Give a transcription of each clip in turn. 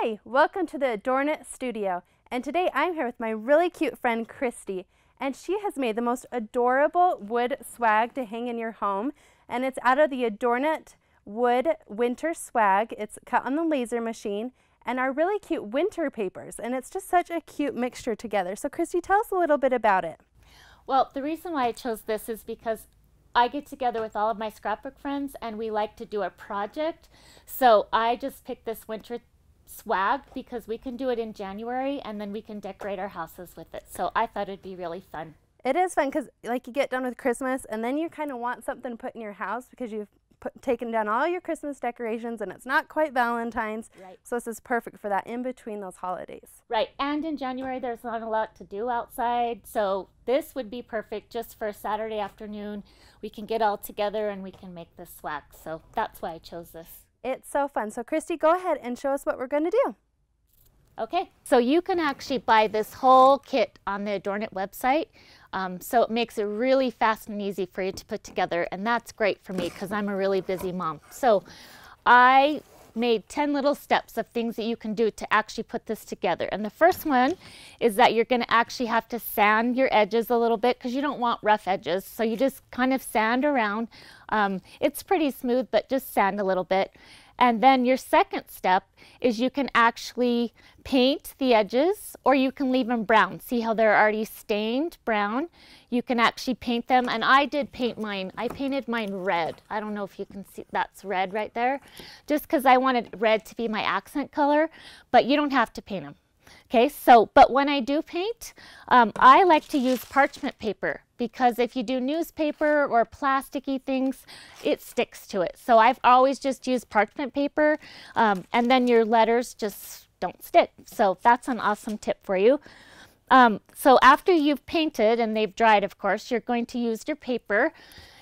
Hi, welcome to the ADORNit studio, and today I'm here with my really cute friend Kristy, and she has made the most adorable wood swag to hang in your home, and it's out of the ADORNit wood winter swag. It's cut on the laser machine and our really cute winter papers, and it's just such a cute mixture together. So Kristy, tell us a little bit about it. Well, the reason why I chose this is because I get together with all of my scrapbook friends and we like to do a project. So I just picked this winter swag because we can do it in January and then we can decorate our houses with it. So I thought it'd be really fun. It is fun because like you get done with Christmas and then you kind of want something to put in your house because you've taken down all your Christmas decorations and it's not quite Valentine's. Right. So this is perfect for that in between those holidays. Right. And in January there's not a lot to do outside. So this would be perfect just for a Saturday afternoon. We can get all together and we can make this swag. So that's why I chose this. It's so fun. So Kristy, go ahead and show us what we're going to do. Okay, so you can actually buy this whole kit on the ADORNit website. So it makes it really fast and easy for you to put together, and that's great for me because I'm a really busy mom. So I made 10 little steps of things that you can do to actually put this together. And the first one is that you're going to actually have to sand your edges a little bit because you don't want rough edges. So you just kind of sand around. It's pretty smooth, but just sand a little bit. And then your second step is you can actually paint the edges or you can leave them brown. See how they're already stained brown? You can actually paint them, and I did paint mine. I painted mine red. I don't know if you can see, that's red right there. Just because I wanted red to be my accent color, but you don't have to paint them. Okay, so, but when I do paint, I like to use parchment paper because if you do newspaper or plasticky things, it sticks to it. So I've always just used parchment paper, and then your letters just don't stick. So that's an awesome tip for you. So after you've painted and they've dried, of course, you're going to use your paper.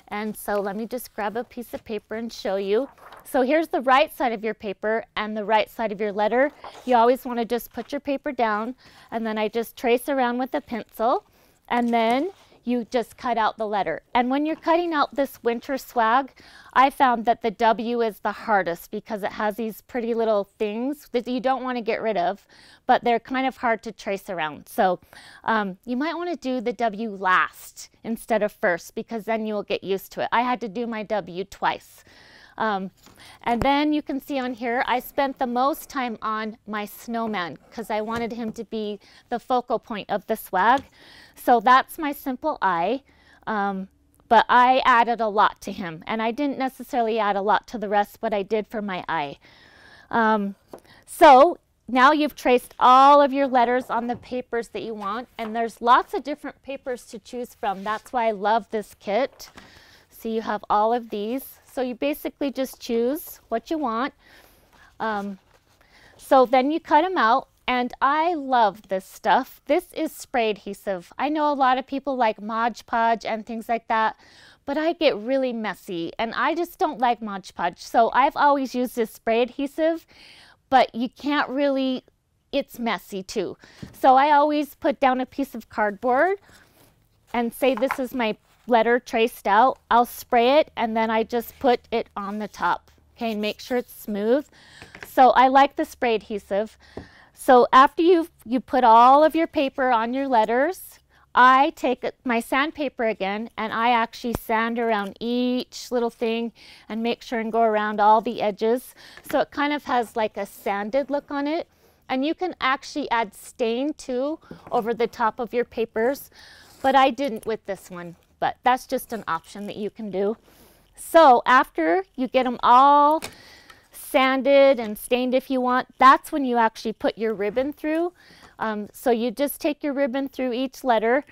And so let me just grab a piece of paper and show you. So here's the right side of your paper and the right side of your letter. You always want to just put your paper down, and then I just trace around with a pencil, and then you just cut out the letter. And when you're cutting out this winter swag, I found that the W is the hardest because it has these pretty little things that you don't want to get rid of, but they're kind of hard to trace around. So you might want to do the W last instead of first because then you will get used to it. I had to do my W twice. And then you can see on here, I spent the most time on my snowman because I wanted him to be the focal point of the swag. So that's my simple eye, but I added a lot to him, and I didn't necessarily add a lot to the rest, but I did for my eye. So now you've traced all of your letters on the papers that you want, and there's lots of different papers to choose from. That's why I love this kit. So you have all of these. So you basically just choose what you want. So then you cut them out. And I love this stuff. This is spray adhesive. I know a lot of people like Mod Podge and things like that, but I get really messy and I just don't like Mod Podge. So I've always used this spray adhesive, but you can't really, it's messy too. So I always put down a piece of cardboard and say this is my letter traced out. I'll spray it and then I just put it on the top. Okay, and make sure it's smooth. So I like the spray adhesive. So after you put all of your paper on your letters, I take my sandpaper again and I actually sand around each little thing and make sure and go around all the edges. So it kind of has like a sanded look on it. And you can actually add stain too over the top of your papers, but I didn't with this one, but that's just an option that you can do. So after you get them all sanded and stained if you want, that's when you actually put your ribbon through. So you just take your ribbon through each letter.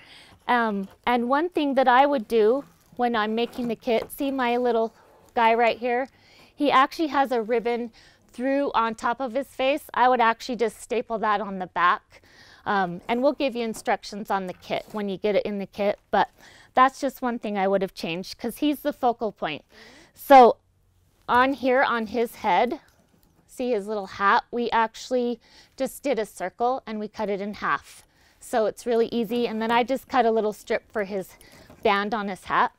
And one thing that I would do when I'm making the kit, see my little guy right here? He actually has a ribbon through on top of his face. I would actually just staple that on the back. And we'll give you instructions on the kit when you get it in the kit, but that's just one thing I would have changed because he's the focal point. So on here on his head, see his little hat, we actually just did a circle and we cut it in half. So it's really easy. And then I just cut a little strip for his band on his hat.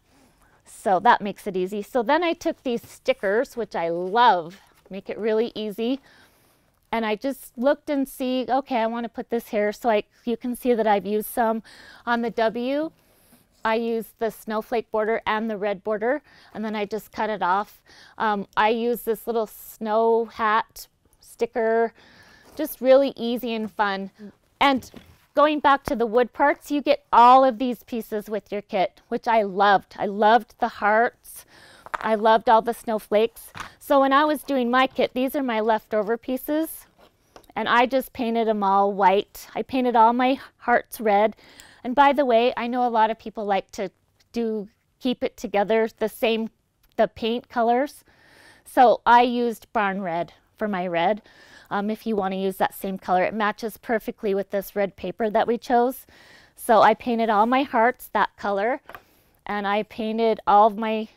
So that makes it easy. So then I took these stickers, which I love, make it really easy. And I just looked and see, okay, I want to put this here. So you can see that I've used some on the W. I used the snowflake border and the red border, and then I just cut it off. I use this little snow hat sticker, just really easy and fun. And going back to the wood parts, you get all of these pieces with your kit, which I loved. I loved the hearts. I loved all the snowflakes. So when I was doing my kit, these are my leftover pieces, and I just painted them all white. I painted all my hearts red. And by the way, I know a lot of people like to keep it together the paint colors. So I used barn red for my red. If you want to use that same color, it matches perfectly with this red paper that we chose. So I painted all my hearts that color, and I painted all of my,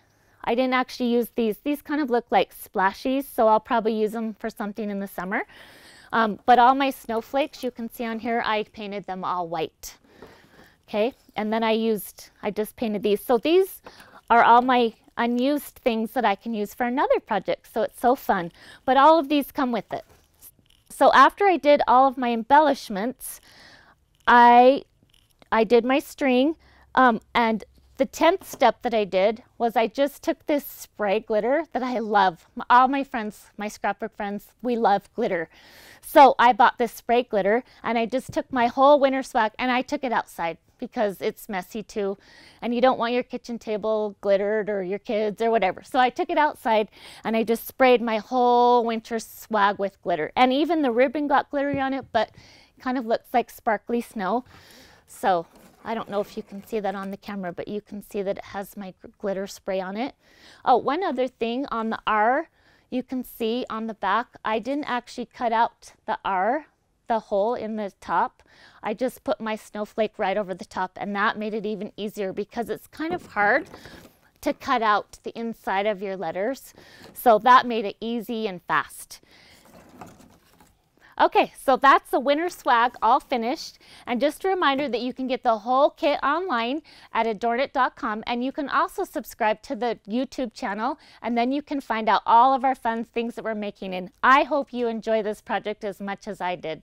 I didn't actually use these. These kind of look like splashies, so I'll probably use them for something in the summer. But all my snowflakes, you can see on here, I painted them all white. Okay, and then I just painted these. So these are all my unused things that I can use for another project. So it's so fun. But all of these come with it. So after I did all of my embellishments, I did my string, and the 10th step that I did was I just took this spray glitter that I love. All my friends, my scrapbook friends, we love glitter. So I bought this spray glitter, and I just took my whole winter swag and I took it outside because it's messy too, and you don't want your kitchen table glittered or your kids or whatever. So I took it outside and I just sprayed my whole winter swag with glitter. And even the ribbon got glittery on it, but kind of looks like sparkly snow. So I don't know if you can see that on the camera, but you can see that it has my glitter spray on it. Oh, one other thing on the R, you can see on the back, I didn't actually cut out the R, the hole in the top. I just put my snowflake right over the top, and that made it even easier because it's kind of hard to cut out the inside of your letters. So that made it easy and fast. Okay, so that's the winter swag all finished. And just a reminder that you can get the whole kit online at ADORNit.com, and you can also subscribe to the YouTube channel, and then you can find out all of our fun things that we're making. And I hope you enjoy this project as much as I did.